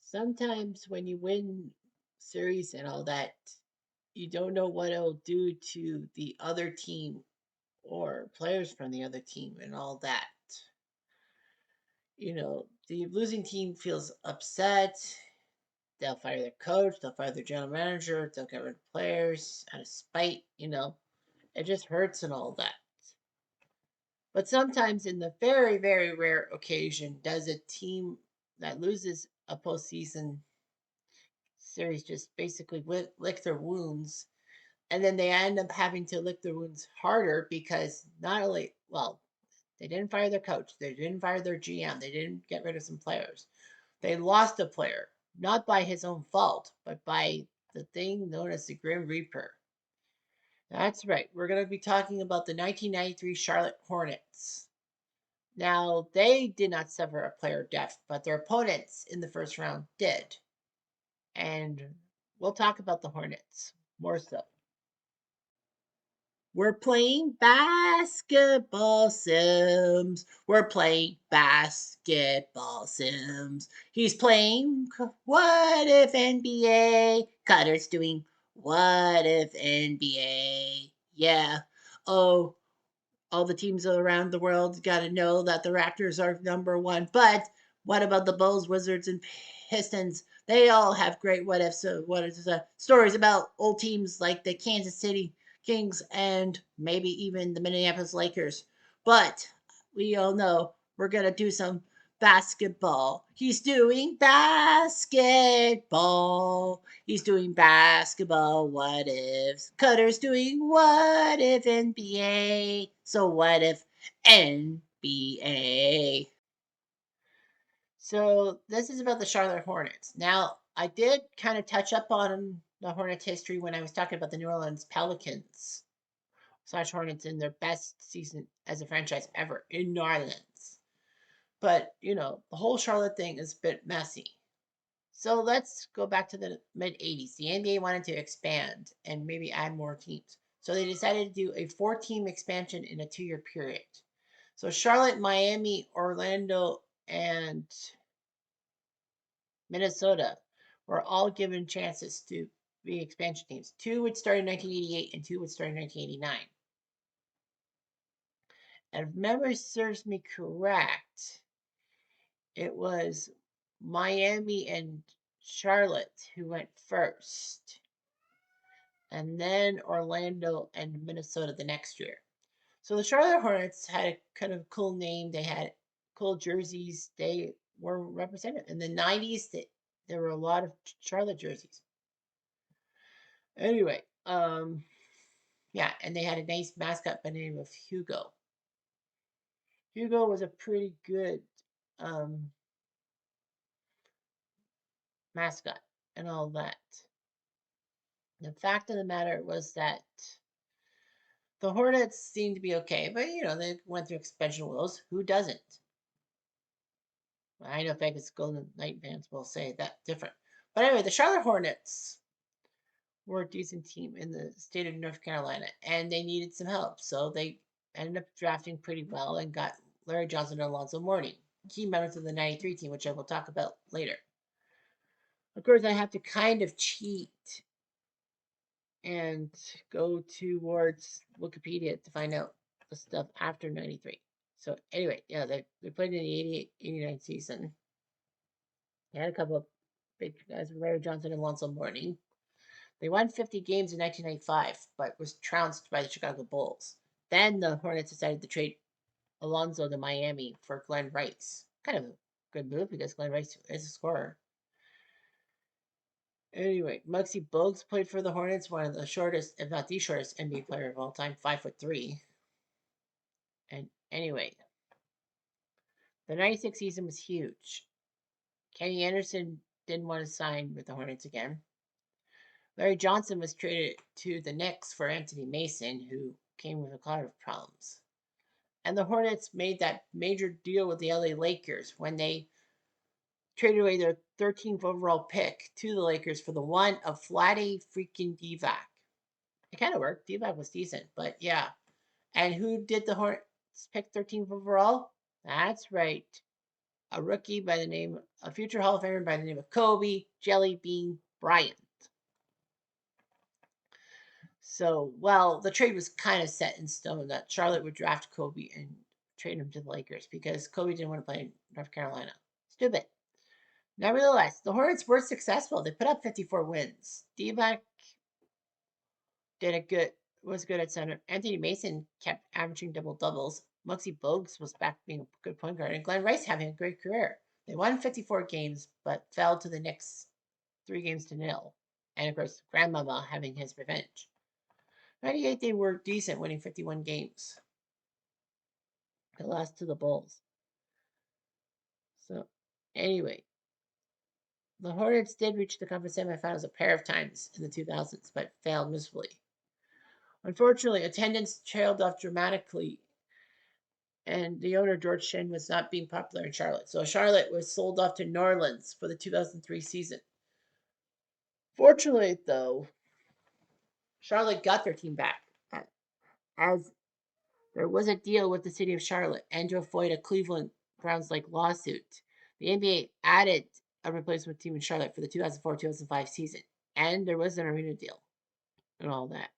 sometimes when you win series and all that, you don't know what it'll do to the other team or players from the other team and all that. The losing team feels upset. They'll fire their coach, they'll fire their general manager, they'll get rid of players out of spite. It just hurts and all that. But sometimes, in the very, very rare occasion, does a team that loses a postseason series just basically lick their wounds, and then they end up having to lick their wounds harder because not only, well, they didn't fire their coach, they didn't fire their GM, they didn't get rid of some players. They lost a player, not by his own fault, but by the thing known as the Grim Reaper. That's right. We're going to be talking about the 1993 Charlotte Hornets. Now, they did not suffer a player death, but their opponents in the first round did. And we'll talk about the Hornets more so. We're playing basketball sims. We're playing basketball sims. He's playing What If NBA. Cutter's doing What If NBA. Yeah. Oh, all the teams around the world got to know that the Raptors are number 1. But what about the Bulls, Wizards, and Pistons? They all have great what ifs, stories about old teams like the Kansas City Kings and maybe even the Minneapolis Lakers. But we all know we're going to do some basketball. He's doing basketball. He's doing basketball. What ifs? Cutter's doing what if NBA? So what if NBA? So this is about the Charlotte Hornets. Now, I did kind of touch up on the Hornets history when I was talking about the New Orleans Pelicans slash Hornets in their best season as a franchise ever in New Orleans. But, the whole Charlotte thing is a bit messy. So let's go back to the mid 80s. The NBA wanted to expand and maybe add more teams. So they decided to do a 4-team expansion in a 2-year period. So Charlotte, Miami, Orlando, and Minnesota were all given chances to be expansion teams. 2 would start in 1988 and 2 would start in 1989. And if memory serves me correct, it was Miami and Charlotte who went first, and then Orlando and Minnesota the next year. So the Charlotte Hornets had a kind of cool name. They had cool jerseys. They were represented in the 90s. There were a lot of Charlotte jerseys. Anyway, yeah, and they had a nice mascot by the name of Hugo. Hugo was a pretty good um, mascot and all that. The fact of the matter was that the Hornets seemed to be okay, but they went through expansion woes. Who doesn't? I know Vegas Golden Knight fans will say that different. But anyway, the Charlotte Hornets were a decent team in the state of North Carolina, and they needed some help. So they ended up drafting pretty well and got Larry Johnson and Alonzo Mourning, key members of the 93 team, which I will talk about later. Of course, I have to kind of cheat and go towards Wikipedia to find out the stuff after 93. So anyway, yeah, they played in the 88-89 season. They had a couple of big guys, Larry Johnson and Alonzo Mourning. They won 50 games in 1995, but was trounced by the Chicago Bulls. Then the Hornets decided to trade Alonzo to Miami for Glenn Rice. Kind of a good move because Glenn Rice is a scorer. Anyway, Muggsy Bogues played for the Hornets, one of the shortest, if not the shortest, NBA player of all time, 5'3". And anyway, the 96 season was huge. Kenny Anderson didn't want to sign with the Hornets again. Larry Johnson was traded to the Knicks for Anthony Mason, who came with a lot of problems. And the Hornets made that major deal with the LA Lakers when they traded away their 13th overall pick to the Lakers for the one of Vlade freaking Divac. It kind of worked. Divac was decent, but yeah. And who did the Hornets pick 13th overall? That's right. a future Hall of Famer by the name of Kobe Jelly Bean Bryant. So, well, the trade was kind of set in stone that Charlotte would draft Kobe and trade him to the Lakers because Kobe didn't want to play in North Carolina. Stupid. Nevertheless, the Hornets were successful. They put up 54 wins. D-Mac did a good was good at center. Anthony Mason kept averaging double doubles. Muggsy Bogues was back being a good point guard, and Glenn Rice having a great career. They won 54 games, but fell to the Knicks 3 games to 0. And of course, Grandmama having his revenge. 98, they were decent, winning 51 games. They lost to the Bulls. So, anyway, the Hornets did reach the conference semifinals a pair of times in the 2000s, but failed miserably. Unfortunately, attendance trailed off dramatically, and the owner, George Shen, was not being popular in Charlotte. So Charlotte was sold off to New Orleans for the 2003 season. Fortunately, though, Charlotte got their team back, as there was a deal with the city of Charlotte and to avoid a Cleveland Browns-like lawsuit. The NBA added a replacement team in Charlotte for the 2004-2005 season, and there was an arena deal and all that.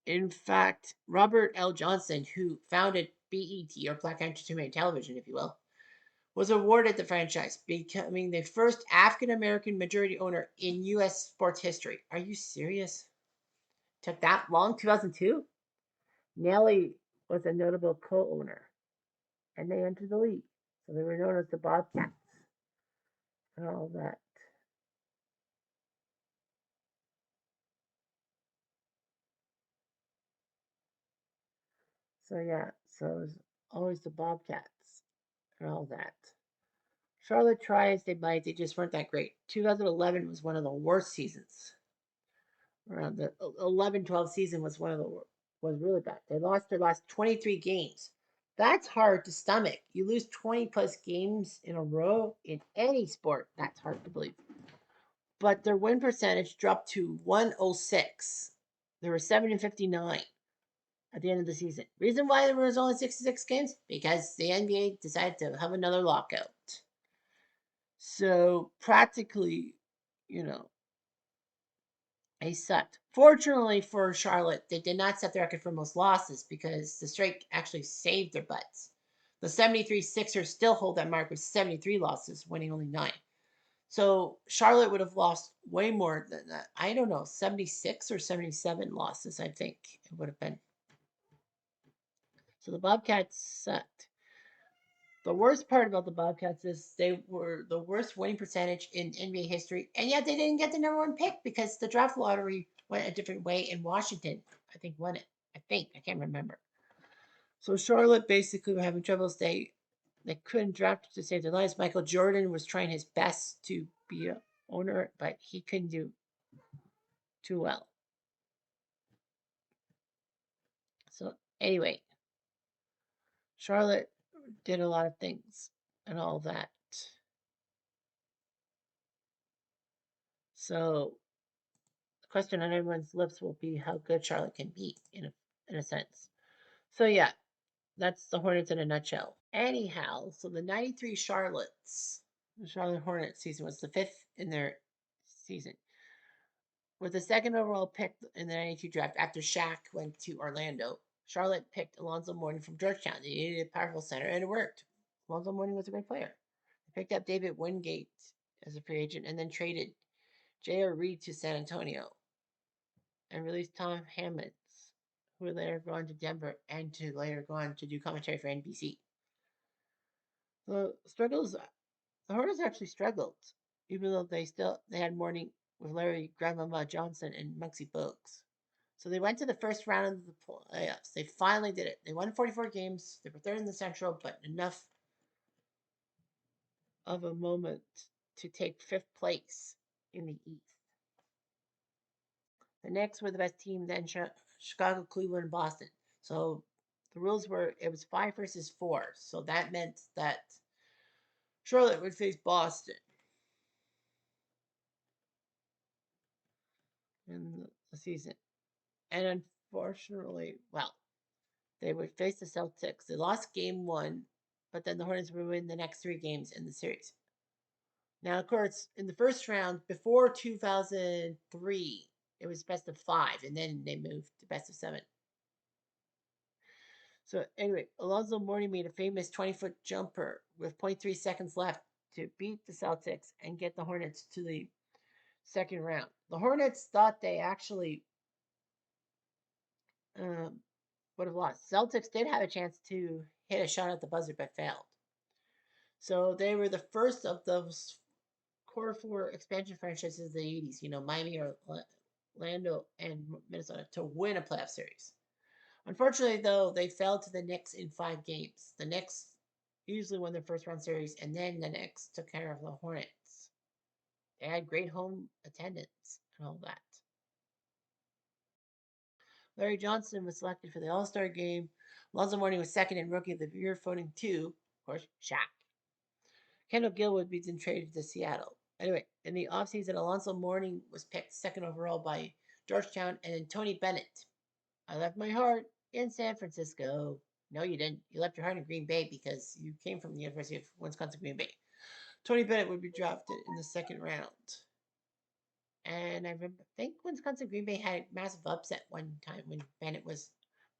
In fact, Robert L. Johnson, who founded BET, or Black Entertainment Television, if you will, was awarded the franchise, becoming the first African American majority owner in U.S. sports history. Are you serious? Took that long? 2002? Nelly was a notable co owner, and they entered the league. So they were known as the Bobcats and all that. So, yeah, so it was always the Bobcats and all that. Charlotte tried as they might, they just weren't that great. 2011 was one of the worst seasons. Around the 11-12 season was was really bad. They lost their last 23 games. That's hard to stomach. You lose 20 plus games in a row in any sport. That's hard to believe. But their win percentage dropped to 106. They were 7-59 at the end of the season. Reason why there was only 66 games? Because the NBA decided to have another lockout. So practically, you know, they sucked. Fortunately for Charlotte, they did not set the record for most losses because the strike actually saved their butts. The 73 Sixers still hold that mark with 73 losses, winning only 9. So Charlotte would have lost way more than that. I don't know, 76 or 77 losses, I think it would have been. So the Bobcats sucked. The worst part about the Bobcats is they were the worst winning percentage in NBA history, and yet they didn't get the number one pick because the draft lottery went a different way, and Washington, I think, won it. I can't remember. So Charlotte basically were having troubles. They couldn't draft to save their lives. Michael Jordan was trying his best to be a owner, but he couldn't do too well. So anyway, Charlotte did a lot of things and all that. So the question on everyone's lips will be how good Charlotte can be in a sense. So yeah, that's the Hornets in a nutshell. Anyhow, so the 93 the Charlotte Hornets season was the fifth in their season. With the second overall pick in the 92 draft after Shaq went to Orlando, Charlotte picked Alonzo Mourning from Georgetown. They needed a powerful center, and it worked. Alonzo Mourning was a great player. They picked up David Wingate as a free agent and then traded J.R. Reed to San Antonio and released Tom Hammonds, who would later go on to Denver and to later go on to do commentary for NBC. The struggles, the Hornets actually struggled, even though they had Mourning with Larry Grandmama Johnson and Muggsy Bogues. So they went to the first round of the playoffs. They finally did it. They won 44 games. They were third in the Central, but enough of a moment to take fifth place in the East. The Knicks were the best team, then Chicago, Cleveland, and Boston. So the rules were it was 5 versus 4. So that meant that Charlotte would face Boston in the season. And unfortunately, well, They would face the Celtics. They lost game one, but then the Hornets would win the next three games in the series. Now, of course, in the first round, before 2003, it was best of five, and then they moved to best of seven. So, anyway, Alonzo Mourning made a famous 20-foot jumper with zero point 0.3 seconds left to beat the Celtics and get the Hornets to the second round. The Hornets thought they actually um, would have lost. Celtics did have a chance to hit a shot at the buzzer, but failed. So they were the first of those core four expansion franchises of the 80s, Miami, Orlando, and Minnesota, to win a playoff series. Unfortunately, though, they fell to the Knicks in 5 games. The Knicks usually won their first round series, and then the Knicks took care of the Hornets. They had great home attendance and all that. Larry Johnson was selected for the All Star game. Lonzo Mourning was second in Rookie of the Year, voting two. Of course, Shaq. Kendall Gill would be then traded to Seattle. Anyway, in the offseason, Alonzo Mourning was picked second overall by Georgetown, and then Tony Bennett. I left my heart in San Francisco. No, you didn't. You left your heart in Green Bay because you came from the University of Wisconsin Green Bay. Tony Bennett would be drafted in the second round. And I think Wisconsin Green Bay had a massive upset one time when Bennett was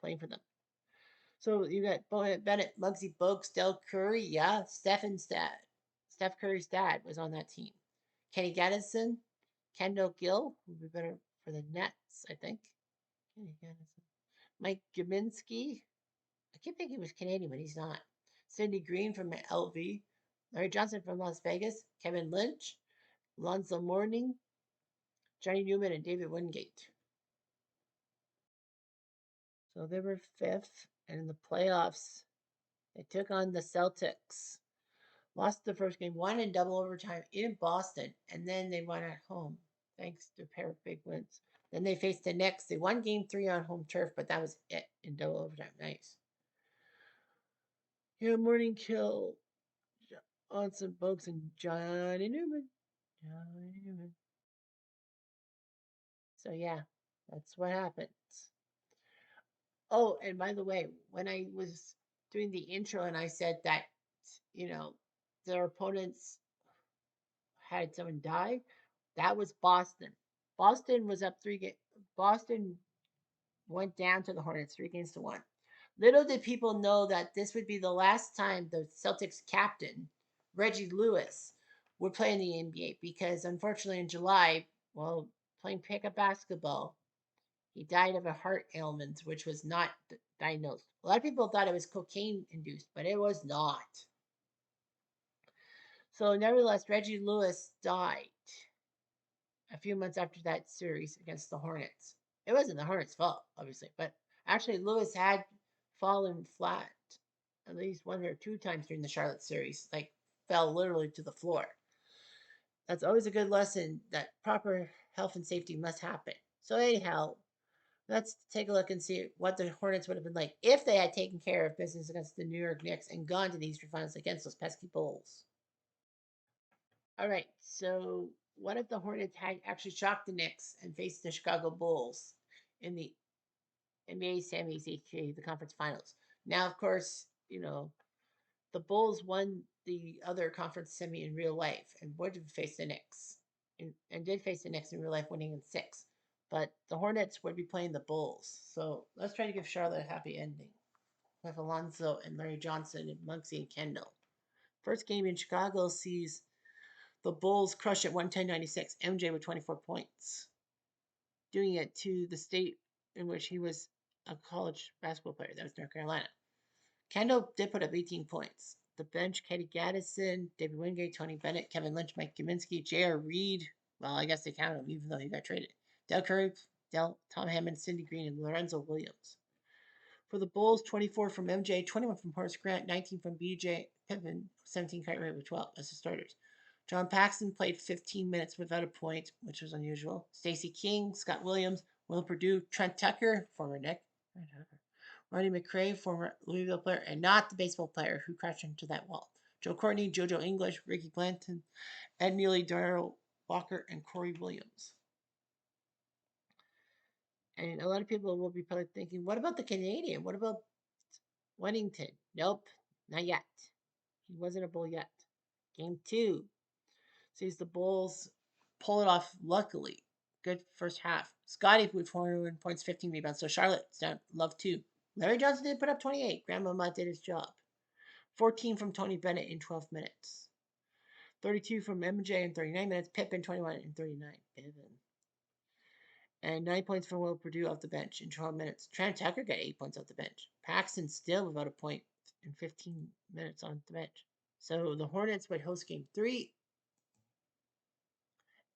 playing for them. So you got Bennett, Muggsy Bogues, Del Curry, yeah, Steph Curry's dad was on that team. Kenny Gaddison, Kendall Gill, who would be better for the Nets, I think. Kenny Gaddison. Mike Gminski. I keep thinking he was Canadian, but he's not. Cindy Green from LV. Larry Johnson from Las Vegas. Kevin Lynch. Lonzo Mourning. Johnny Newman and David Wingate. So they were fifth. And in the playoffs, they took on the Celtics. Lost the first game, won in double overtime in Boston, and then they won at home thanks to a pair of big wins. Then they faced the Knicks. They won game three on home turf, but that was it in double overtime. Nice. Yeah, Morning Kill on some folks and Johnny Newman. Johnny Newman. So yeah, that's what happens. Oh, and by the way, when I was doing the intro and I said that, you know, their opponents had someone die, that was Boston. Boston was up three games. Boston went down to the Hornets 3 games to one. Little did people know that this would be the last time the Celtics captain, Reggie Lewis, would play in the NBA because unfortunately in July, while playing pickup basketball, he died of a heart ailment, which was not diagnosed. A lot of people thought it was cocaine induced, but it was not. So, nevertheless, Reggie Lewis died a few months after that series against the Hornets. It wasn't the Hornets' fault, obviously, but actually Lewis had fallen flat at least one or two times during the Charlotte series, like fell literally to the floor. That's always a good lesson that proper health and safety must happen. So anyhow, let's take a look and see what the Hornets would have been like if they had taken care of business against the New York Knicks and gone to the Eastern Finals against those pesky Bulls. All right, so what if the Hornets had actually shocked the Knicks and faced the Chicago Bulls in the NBA semis, aka the conference finals? Now, of course, the Bulls won the other conference semi in real life and would have faced the Knicks and did face the Knicks in real life, winning in six. But the Hornets would be playing the Bulls. So let's try to give Charlotte a happy ending with Alonzo and Larry Johnson and Muggsy and Kendall. First game in Chicago sees the Bulls crush at 110-96. MJ with 24 points, doing it to the state in which he was a college basketball player. That was North Carolina. Kendall did put up 18 points. The bench, Kenny Gaddison, David Wingate, Tony Bennett, Kevin Lynch, Mike Gminski, J.R. Reed. Well, I guess they counted him even though he got traded. Del Curry, Tom Hammond, Cindy Green, and Lorenzo Williams. For the Bulls, 24 from MJ, 21 from Horace Grant, 19 from BJ Pippen, 17 Kyrie with 12 as the starters. John Paxson played 15 minutes without a point, which was unusual. Stacey King, Scott Williams, Will Perdue, Trent Tucker, former Nick, Rodney McCray, former Louisville player, and not the baseball player who crashed into that wall. Joe Courtney, JoJo English, Ricky Blanton, Ed Neely, Darrell Walker, and Corey Williams. And a lot of people will be probably thinking, what about the Canadian? What about Weddington. Nope, not yet. He wasn't a Bull yet. Game 2 sees the Bulls pull it off. Luckily, good first half. Scotty with 41 points, 15 rebounds. So Charlotte's down. Love 2. Larry Johnson did put up 28. Grandmama did his job. 14 from Tony Bennett in 12 minutes. 32 from MJ in 39 minutes. Pippen 21 in 39. Pippen. And 9 points from Will Purdue off the bench in 12 minutes. Trent Tucker got 8 points off the bench. Paxton still about a point in 15 minutes on the bench. So the Hornets would host game 3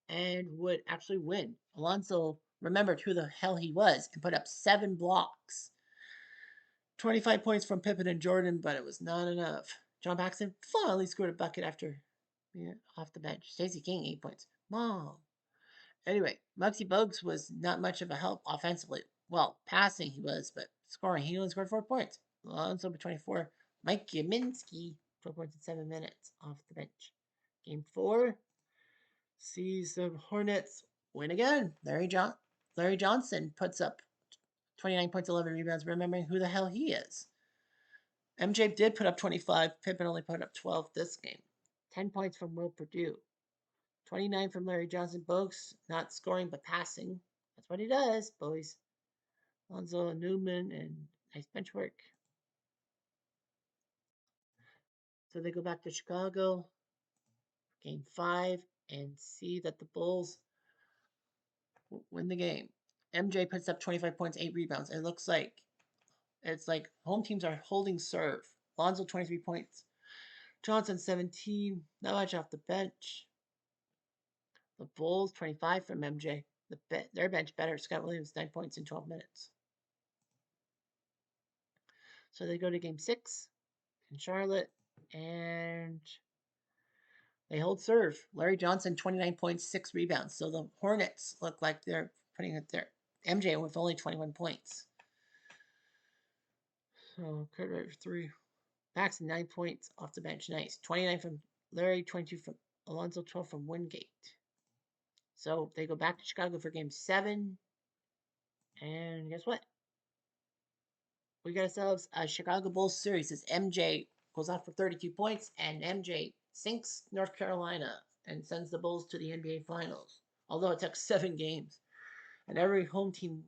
and would actually win. Alonso remembered who the hell he was and put up 7 blocks. 25 points from Pippen and Jordan, but it was not enough. John Paxson finally scored a bucket after off the bench. Stacey King, 8 points. Mom. Anyway, Muggsy Bogues was not much of a help offensively. Well, passing he was, but scoring, he only scored 4 points. Alonso with 24. Mike Yaminski, 12 points in 7 minutes off the bench. Game 4 sees the Hornets win again. Larry Johnson puts up 29 points, 11 rebounds, remembering who the hell he is. MJ did put up 25. Pippen only put up 12 this game. 10 points from Will Purdue. 29 from Larry Johnson. Bogues not scoring but passing. That's what he does, boys. Lonzo Newman and nice bench work. So they go back to Chicago, game 5, and see that the Bulls win the game. MJ puts up 25 points, 8 rebounds. It's like home teams are holding serve. Lonzo 23 points. Johnson 17. Not much off the bench. The Bulls 25 from MJ. Their bench better. Scott Williams 9 points in 12 minutes. So they go to game 6 in Charlotte and they hold serve. Larry Johnson 29 points, 6 rebounds. So the Hornets look like they're putting it there. MJ with only 21 points. So Kurt Wright for 3. Paxton 9 points off the bench. Nice. 29 from Larry, 22 from Alonzo, 12 from Wingate. So they go back to Chicago for game 7. And guess what? We got ourselves a Chicago Bulls series as MJ goes off for 32 points and MJ sinks North Carolina and sends the Bulls to the NBA Finals. Although it took 7 games. And every home team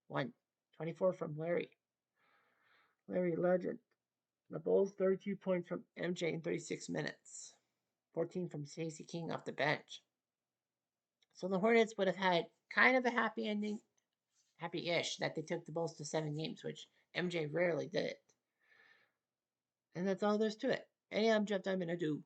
won. 24 from Larry. Larry Legend. The Bulls 32 points from MJ in 36 minutes. 14 from Stacey King off the bench. So the Hornets would have had kind of a happy ending, happy-ish, that they took the Bulls to 7 games, which MJ rarely did. And that's all there's to it. And I'm Jeff Diamond. I do.